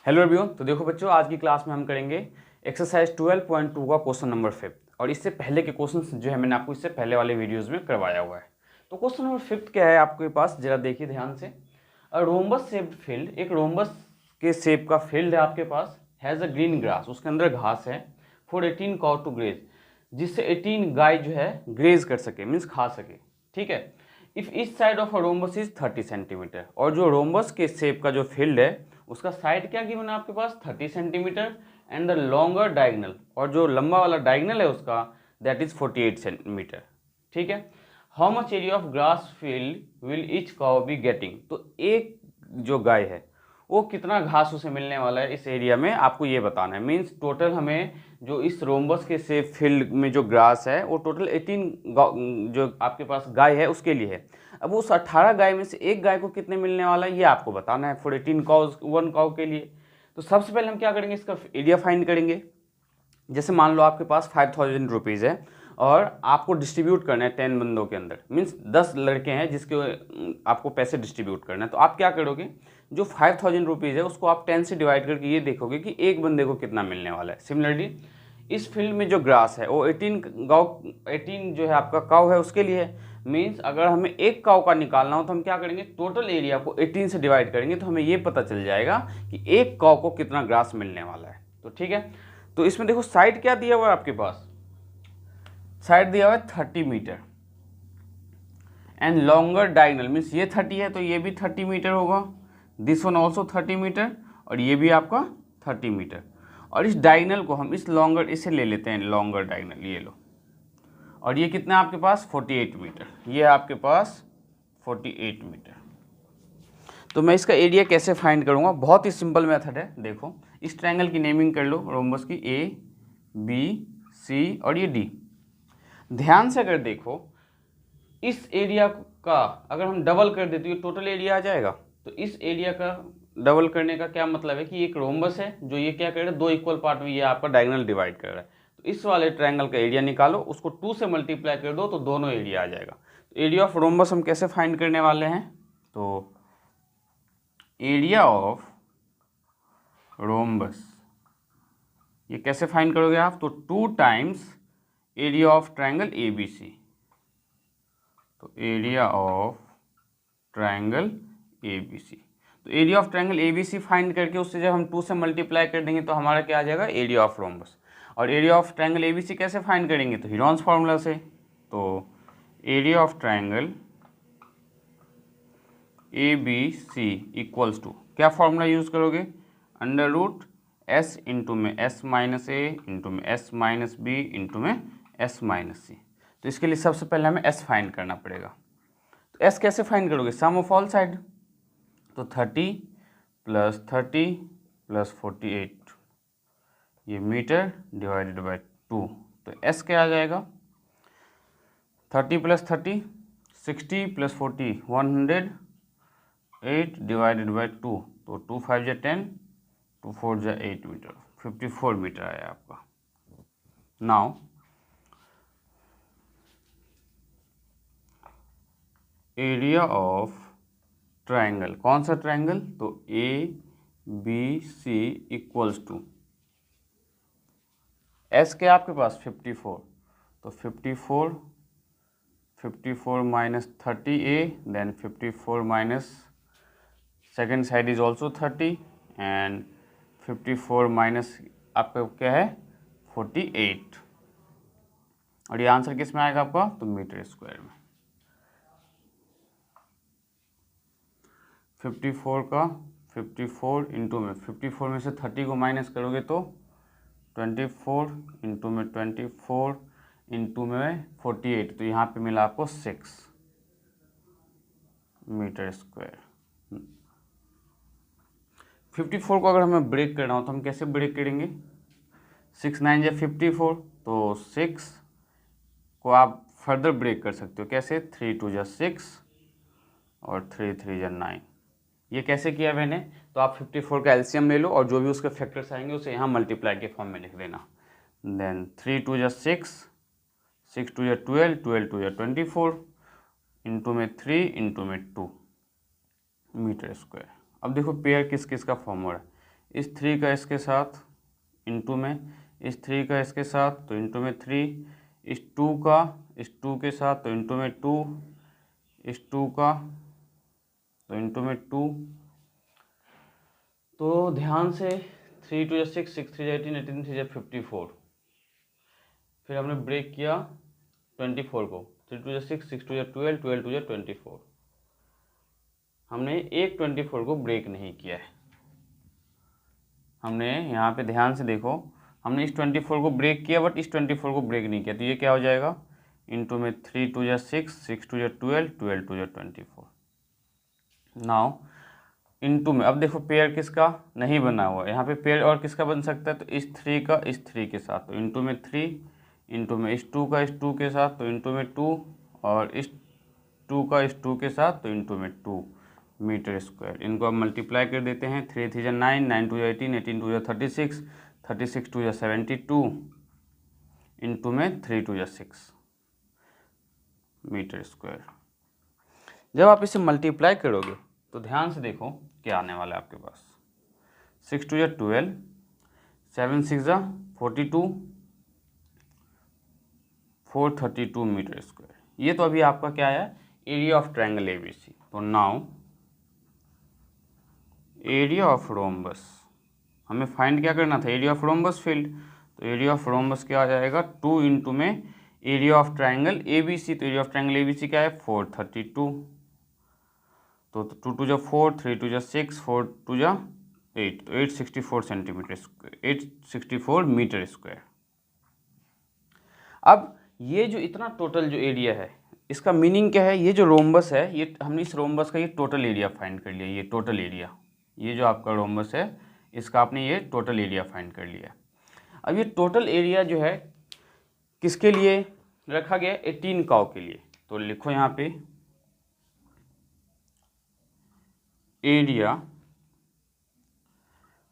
Hello everyone. तो देखो बच्चों, आज की क्लास में हम करेंगे एक्सरसाइज 12.2 का क्वेश्चन नंबर 5। और इससे पहले के क्वेश्चन जो है मैंने आपको इससे पहले वाले वीडियोस में करवाया हुआ है। तो क्वेश्चन नंबर 5 क्या है आपके पास, जरा देखिए ध्यान से। अ रोम्बस शेप्ड फील्ड, एक रोम्बस के शेप का फील्ड है आपके पास, हैज़ अ ग्रीन ग्रास, उसके अंदर घास है, फॉर 18 काउ टू ग्रेज, जिससे 18 गाय जो है ग्रेज कर सके, मीन्स खा सके। ठीक है। If each side of a rhombus is 30 centimetre, और जो रोम्बस के शेप का जो फील्ड है उसका साइड क्या गिवन है आपके पास, 30 centimetre, and the longer diagonal, और जो लंबा वाला डायगनल है उसका दैट इज 48 सेंटीमीटर। ठीक है। How much area of grass field will each cow be getting, तो एक जो गाय है वो कितना घास उसे मिलने वाला है इस एरिया में, आपको ये बताना है। मीन्स टोटल हमें जो इस रोम्बस के शेप फील्ड में जो ग्रास है वो टोटल 18 जो आपके पास गाय है उसके लिए है। अब उस 18 गाय में से एक गाय को कितने मिलने वाला है ये आपको बताना है फॉर 18 काउज, वन काउ के लिए। तो सबसे पहले हम क्या करेंगे, इसका एरिया फाइंड करेंगे। जैसे मान लो आपके पास 5000 रुपीज़ है और आपको डिस्ट्रीब्यूट करना है 10 बंदों के अंदर, मीन्स 10 लड़के हैं जिसके आपको पैसे डिस्ट्रीब्यूट करना है। तो आप क्या करोगे, जो 5000 रुपीज़ है उसको आप 10 से डिवाइड करके ये देखोगे कि एक बंदे को कितना मिलने वाला है। सिमिलरली इस फील्ड में जो ग्रास है वो 18 जो है आपका काउ है उसके लिए है। मीन्स अगर हमें एक काउ का निकालना हो तो हम क्या करेंगे, टोटल एरिया को 18 से डिवाइड करेंगे तो हमें ये पता चल जाएगा कि एक काउ को कितना ग्रास मिलने वाला है। तो ठीक है। तो इसमें देखो साइड क्या दिया हुआ है आपके पास, साइड दिया हुआ है 30 metre, and longer diagonal means ये 30 है तो ये भी 30 मीटर होगा, दिस वन ऑल्सो 30 मीटर, और ये भी आपका 30 मीटर। और इस डायगनल को हम इस लॉन्गर इसे ले लेते हैं, लॉन्गर डायगनल ये लो, और ये कितना आपके पास 48 मीटर, ये आपके पास 48 मीटर। तो मैं इसका एरिया कैसे फाइंड करूँगा, बहुत ही सिंपल मेथड है। देखो इस ट्रायंगल की नेमिंग कर लो, रोम्बस की ए बी सी और ये डी। ध्यान से अगर देखो इस एरिया का अगर हम डबल कर देते तो टोटल एरिया आ जाएगा। तो इस एरिया का डबल करने का क्या मतलब है कि एक रोम्बस है जो ये क्या कर रहा है, दो इक्वल पार्ट में ये आपका डायगोनल डिवाइड कर रहा है। तो इस वाले ट्रायंगल का एरिया निकालो, उसको 2 से मल्टीप्लाई कर दो तो दोनों एरिया आ जाएगा। तो एरिया ऑफ रोम्बस हम कैसे फाइंड करने वाले हैं, तो एरिया ऑफ रोम्बस ये कैसे फाइंड करोगे आप, तो 2 times area of triangle A B C. तो area of triangle A B C, तो area of triangle A B C find करके उससे जब हम 2 से मल्टीप्लाई कर देंगे तो हमारा क्या आ जाएगा, एरिया ऑफ रोम्बस। और area of triangle A B C कैसे फाइंड करेंगे, तो हीरोन्स फार्मूला से। तो area of triangle A B C equals to, क्या फार्मूला यूज़ करोगे, अंडर रूट एस इंटू में एस माइनस ए इंटू में एस माइनस बी इंटू में एस माइनस सी। तो इसके लिए सबसे पहले हमें एस फाइंड करना पड़ेगा। तो एस कैसे फाइंड करोगे, सम ऑफ ऑल साइड। तो 30 प्लस 30 प्लस 48 ये मीटर डिवाइडेड बाय 2। तो एस क्या आ जाएगा, 30 प्लस 30 60 प्लस 40 108 डिवाइडेड बाय 2। तो 2 5 जा 10, 2 4 जा 8 मीटर, 54 मीटर आया आपका। नाउ एरिया ऑफ ट्रायंगल, कौन सा ट्रायंगल, तो A B C equals to s के आपके पास 54। तो 54 minus 30 a, then 54 minus second side is also 30, and 54 minus आपका क्या है 48, और ये आंसर किस में आएगा आपका, तो मीटर स्क्वायर में। 54 का 54 इंटू में 54 में से 30 को माइनस करोगे तो 24 इंटू में 24 इंटू में 48, तो यहाँ पे मिला आपको 6 मीटर स्क्वायर। 54 को अगर हमें ब्रेक करना हो तो हम कैसे ब्रेक करेंगे, 6 9 या 54, तो 6 को आप फर्दर ब्रेक कर सकते हो, कैसे 3 2 जा 6 और 3 3 जा 9। ये कैसे किया मैंने, तो आप 54 का एलसीएम ले लो और जो भी उसके फैक्टर्स आएंगे उसे यहाँ मल्टीप्लाई के फॉर्म में लिख देना। देन 3 2 जा 6, 6 2 जा 12, 12 2 जा 24 इंटू में 3 इंटू में 2 मीटर स्क्वायर। अब देखो पेयर किस किस का फॉर्मूला है, इस 3 का इसके साथ इंटू में, इस 3 का इसके साथ तो इंटू में 3, इस 2 का इस 2 के साथ तो इंटू में 2, इस 2 का तो इंटू में 2। तो ध्यान से 3 2 6, 6 3 18, 18 3 54। फिर हमने ब्रेक किया 24 को, 3 2 6, 6 2 12, 12 2 24। हमने एक 24 को ब्रेक नहीं किया है। हमने यहाँ पे ध्यान से देखो, हमने इस 24 को ब्रेक किया बट इस 24 को ब्रेक नहीं किया, तो ये क्या हो जाएगा, इंटू में 3 2 6, 6 2 12, 12 2 24। नाउ इंटू में अब देखो पेयर किसका नहीं बना हुआ है, यहाँ पे पेयर और किसका बन सकता है, तो इस 3 का इस 3 के साथ तो इंटू में 3, इंटू में इस 2 का इस 2 के साथ तो इंटू में 2, और इस 2 का इस 2 के साथ तो इंटू में 2 मीटर स्क्वायर। इनको अब मल्टीप्लाई कर देते हैं, 3 3 9, 9 2 18, 18 2 36, 36 2 72, इंटू में 3 2 6 मीटर स्क्वायर। जब आप इसे मल्टीप्लाई करोगे तो ध्यान से देखो क्या आने वाला है आपके पास, 6 2 12, 7 6 42, 432 मीटर स्क्वायर। ये तो अभी आपका क्या है, एरिया ऑफ ट्रायंगल ABC। तो नाउ एरिया ऑफ रोम्बस हमें फाइंड क्या करना था, एरिया ऑफ रोम्बस फील्ड। तो एरिया ऑफ रोम्बस क्या आ जाएगा, 2 इंटू में एरिया ऑफ ट्रायंगल ABC। तो एरिया ऑफ ट्रायंगल ABC क्या है, 432। तो 2 2 जा 4, 3 2 जा 6, 4 2 जा 8, तो 864 सेंटीमीटर स्क्वायर, 864 मीटर स्क्वायर। अब ये जो इतना टोटल जो एरिया है इसका मीनिंग क्या है, ये जो रोम्बस है, ये हमने इस रोम्बस का ये टोटल एरिया फाइंड कर लिया। ये टोटल एरिया, ये जो आपका रोम्बस है इसका आपने ये टोटल एरिया फाइंड कर लिया। अब ये टोटल एरिया जो है किसके लिए रखा गया, 18 काउ के लिए। तो लिखो यहाँ पे area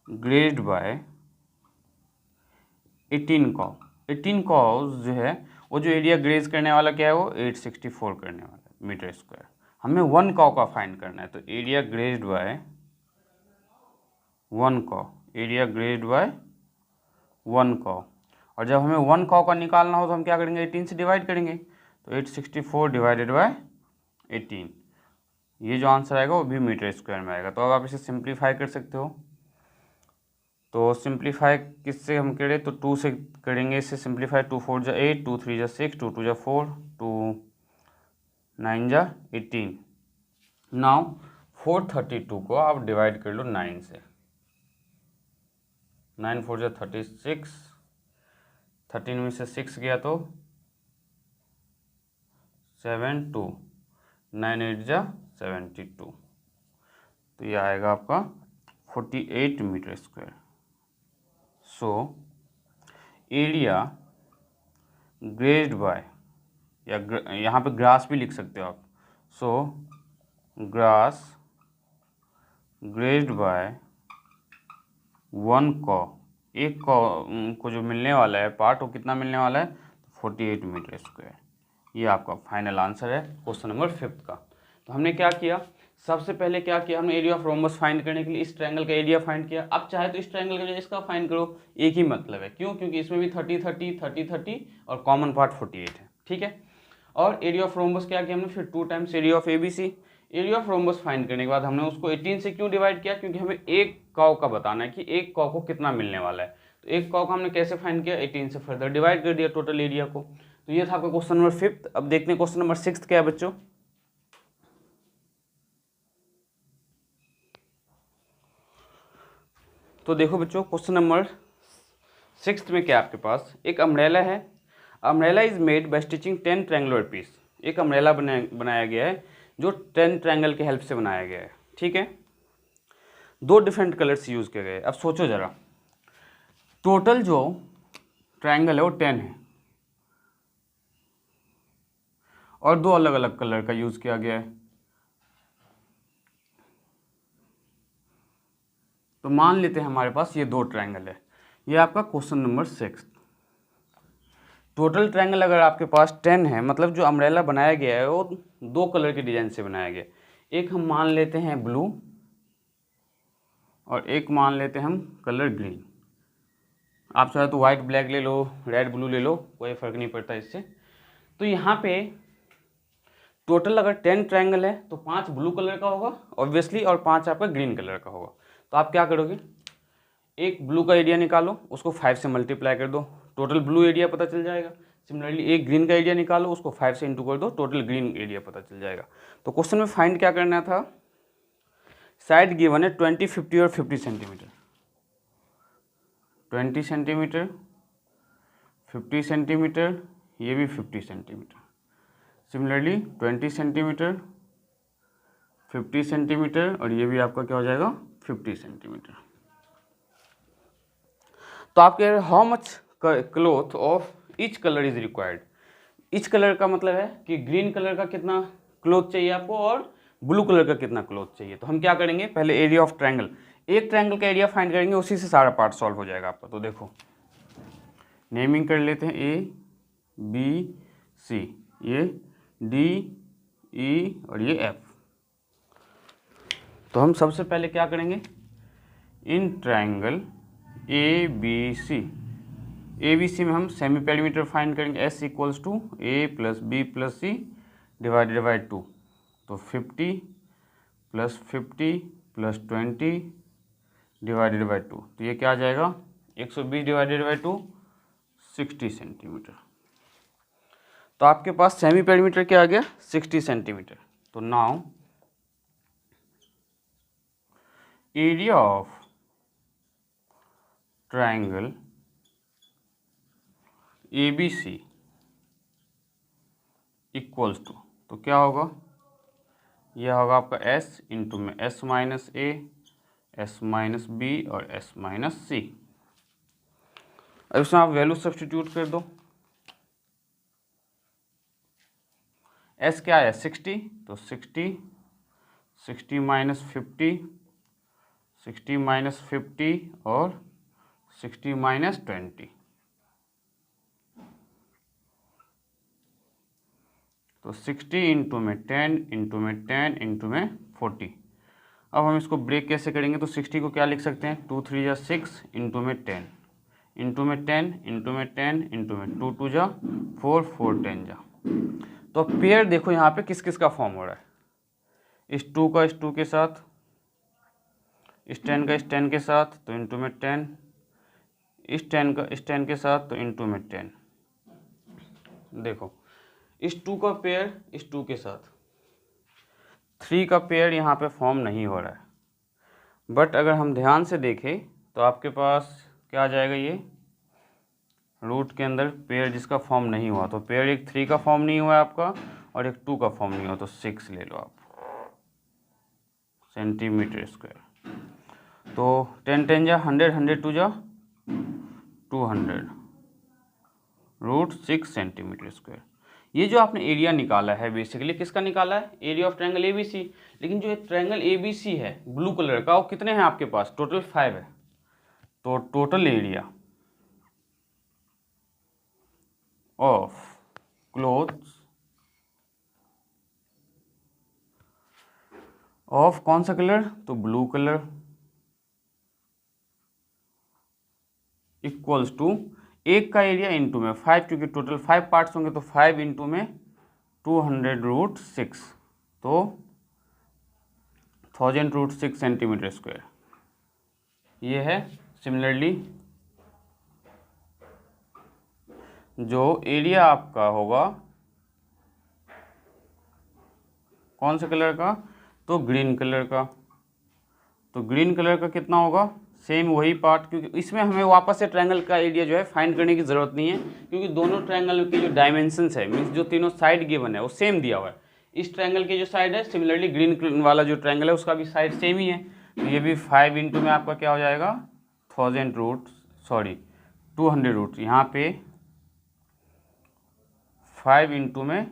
grazed by 18 cow. 18 cows जो है वो जो एरिया ग्रेज करने वाला क्या है, वो 864 करने वाला है मीटर स्क्वायर। हमें 1 काउ का फाइंड करना है, तो area grazed by 1 cow, area grazed by 1 cow. और जब हमें 1 काउ का निकालना हो तो हम क्या करेंगे, 18 से डिवाइड करेंगे। तो 864 डिवाइडेड बाय 18, ये जो आंसर आएगा वो भी मीटर स्क्वायर में आएगा। तो अब आप इसे सिंप्लीफाई कर सकते हो। तो सिंप्लीफाई किससे हम करें, तो 2 से करेंगे इसे सिंप्लीफाई। 2 4 जा 8, 2 3 जा 6, 2 2 जा 4, 2 9 जा 18। नाउ 432 को आप डिवाइड कर लो 9 से, 9 4 जा 36, 13 में से 6 गया तो 7 2, 9 8 जा 72, तो ये आएगा आपका 48 metre square. So area grazed by, या यहाँ पे ग्रास भी लिख सकते हो आप। सो ग्रास ग्रेज्ड बाय 1 कॉ, एक कॉ को जो मिलने वाला है पार्ट वो कितना मिलने वाला है, 48 मीटर स्क्वायर। ये आपका फाइनल आंसर है क्वेश्चन नंबर 5 का। तो हमने क्या किया, सबसे पहले क्या किया, हमने एरिया ऑफ रोम्बस फाइंड करने के लिए इस ट्रायंगल का एरिया फाइंड किया। अब चाहे तो इस ट्रायंगल का इसका फाइंड करो, एक ही मतलब है। क्यों, क्योंकि इसमें भी 30 30 30 30 और कॉमन पार्ट 48 है, ठीक है। और एरिया ऑफ रोम्बस क्या किया हमने, फिर 2 times area of ABC। Area of rhombus find करने के बाद हमने उसको 18 से क्यों डिवाइड किया, क्योंकि हमें एक कॉ का बताना है कि एक कॉ को कितना मिलने वाला है। तो एक कॉ का हमने कैसे फाइंड किया, 18 से फर्दर डिवाइड कर दिया टोटल एरिया को। तो ये था आपका क्वेश्चन नंबर 5। अब देखते हैं क्वेश्चन नंबर 6 क्या है बच्चों। तो देखो बच्चों क्वेश्चन नंबर 6 में क्या आपके पास एक अम्ब्रेला है। Umbrella is made by stitching 10 triangular piece. एक अम्ब्रेला बनाया गया है जो 10 ट्रायंगल के हेल्प से बनाया गया है, ठीक है। 2 डिफरेंट कलर्स यूज़ किए गए। अब सोचो ज़रा, टोटल जो ट्रायंगल है वो 10 है और 2 अलग अलग कलर का यूज़ किया गया है। तो मान लेते हैं हमारे पास ये 2 ट्रायंगल है। ये आपका क्वेश्चन नंबर 6। टोटल ट्रायंगल अगर आपके पास 10 है, मतलब जो अम्ब्रेला बनाया गया है वो 2 कलर के डिजाइन से बनाया गया है। एक हम मान लेते हैं ब्लू और एक मान लेते हैं हम कलर ग्रीन। आप चाहे तो वाइट ब्लैक ले लो, रेड ब्लू ले लो, कोई फ़र्क नहीं पड़ता इससे। तो यहाँ पे टोटल अगर 10 ट्रायंगल है तो 5 ब्लू कलर का होगा ऑब्वियसली, और 5 आपका ग्रीन कलर का होगा। तो आप क्या करोगे, एक ब्लू का एरिया निकालो, उसको 5 से मल्टीप्लाई कर दो, टोटल ब्लू एरिया पता चल जाएगा। सिमिलरली एक ग्रीन का एरिया निकालो, उसको 5 से इंटू कर दो, टोटल ग्रीन एरिया पता चल जाएगा। तो क्वेश्चन में फाइंड क्या करना था, साइड गिवन है 20, 50 और 50 सेंटीमीटर। 20 सेंटीमीटर, 50 सेंटीमीटर, ये भी 50 सेंटीमीटर। सिमिलरली 20 सेंटीमीटर, 50 सेंटीमीटर, और ये भी आपका क्या हो जाएगा 50 सेंटीमीटर। तो आप कह रहे हैं how much cloth of each colour is required. Each colour का मतलब है कि ग्रीन कलर का कितना क्लॉथ चाहिए आपको और ब्लू कलर का कितना क्लॉथ चाहिए। तो हम क्या करेंगे, पहले एरिया ऑफ ट्रायंगल, एक ट्रायंगल का एरिया फाइंड करेंगे, उसी से सारा पार्ट सॉल्व हो जाएगा आपका। तो देखो नेमिंग कर लेते हैं, ए बी सी, ये डी ई और ये एफ। तो हम सबसे पहले क्या करेंगे, in triangle A B C में हम सेमी पेरीमीटर फाइंड करेंगे, s equals to a plus b plus c divided by 2। तो 50 प्लस 50 प्लस 20 डिवाइडेड बाई 2, तो ये क्या आ जाएगा 120 डिवाइडेड बाई 2, 60 सेंटीमीटर। तो आपके पास सेमी पेरीमीटर क्या आ गया 60 सेंटीमीटर। तो now area of triangle ABC equals to, तो क्या होगा, यह होगा आपका S इंटू में S minus a, S minus b और S माइनस सी। अब इसमें आप वैल्यू सब्स्टिट्यूट कर दो। S क्या है 60, तो 60 माइनस 50, 60 माइनस 50 और 60 माइनस 20, तो 60 इंटू में 10 इंटू में 10 इंटू में 40। अब हम इसको ब्रेक कैसे करेंगे, तो 60 को क्या लिख सकते हैं 2 3 जा 6 इंटू में 10 इंटू में 10 इंटू में 10 इंटू में 2 2 जा 4 4 10 जा। तो पेयर देखो यहाँ पे किस किस का फॉर्म हो रहा है, इस 2 का इस 2 के साथ, इस 10 का इस 10 के साथ, तो इंटू में 10, इस 10 का इस 10 के साथ, तो इंटू में 10। देखो इस 2 का पेयर इस 2 के साथ, 3 का पेयर यहाँ पे फॉर्म नहीं हो रहा है। बट अगर हम ध्यान से देखें तो आपके पास क्या आ जाएगा, ये रूट के अंदर पेयर जिसका फॉर्म नहीं हुआ, तो पेयर एक 3 का फॉर्म नहीं हुआ है आपका और एक 2 का फॉर्म नहीं हुआ, तो 6 ले लो आप सेंटीमीटर स्क्वायर। तो 10 10 जा 100, 100 2 जा 200, रूट 6 सेंटीमीटर स्क्वायर। ये जो आपने एरिया निकाला है बेसिकली किसका निकाला है, एरिया ऑफ ट्रायंगल ABC। लेकिन जो ट्रायंगल ABC है ब्लू कलर का, वो कितने हैं आपके पास, टोटल 5 है। तो total area of clothes of कौन सा कलर, तो ब्लू कलर, इक्वल्स टू एक का एरिया इंटू में 5, क्योंकि टोटल 5 पार्ट्स होंगे, तो 5 इंटू में 200 रूट 6, तो 1000 रूट 6 सेंटीमीटर स्क्वायर ये है। सिमिलरली जो एरिया आपका होगा कौन से कलर का, तो ग्रीन कलर का, तो ग्रीन कलर का कितना होगा, सेम वही पार्ट, क्योंकि इसमें हमें वापस से ट्रायंगल का एरिया जो है फाइंड करने की ज़रूरत नहीं है, क्योंकि दोनों ट्रायंगल की जो डायमेंशंस है मीन्स जो तीनों साइड गिवन है वो सेम दिया हुआ है। इस ट्रायंगल की जो साइड है, सिमिलरली ग्रीन वाला जो ट्रायंगल है उसका भी साइड सेम ही है। तो ये भी 5 इंटू में आपका क्या हो जाएगा 200 रूट, यहाँ पे 5 इंटू में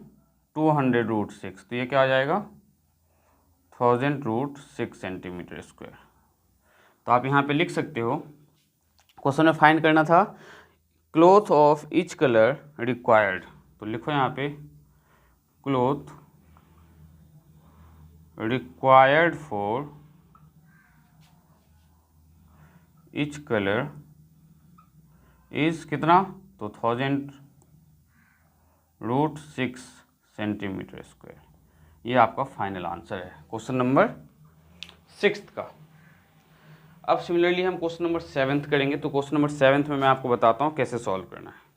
200 रूट 6, तो ये क्या आ जाएगा 1000 रूट 6 सेंटीमीटर स्क्वायर। तो आप यहाँ पे लिख सकते हो, क्वेश्चन में फाइंड करना था cloth of each colour required, तो लिखो यहाँ पे cloth required for each colour is कितना, तो 1000√6 सेंटीमीटर स्क्वायर। ये आपका फाइनल आंसर है क्वेश्चन नंबर 6 का। अब सिमिलरली हम क्वेश्चन नंबर 7 करेंगे। तो क्वेश्चन नंबर 7 में मैं आपको बताता हूँ कैसे सॉल्व करना है।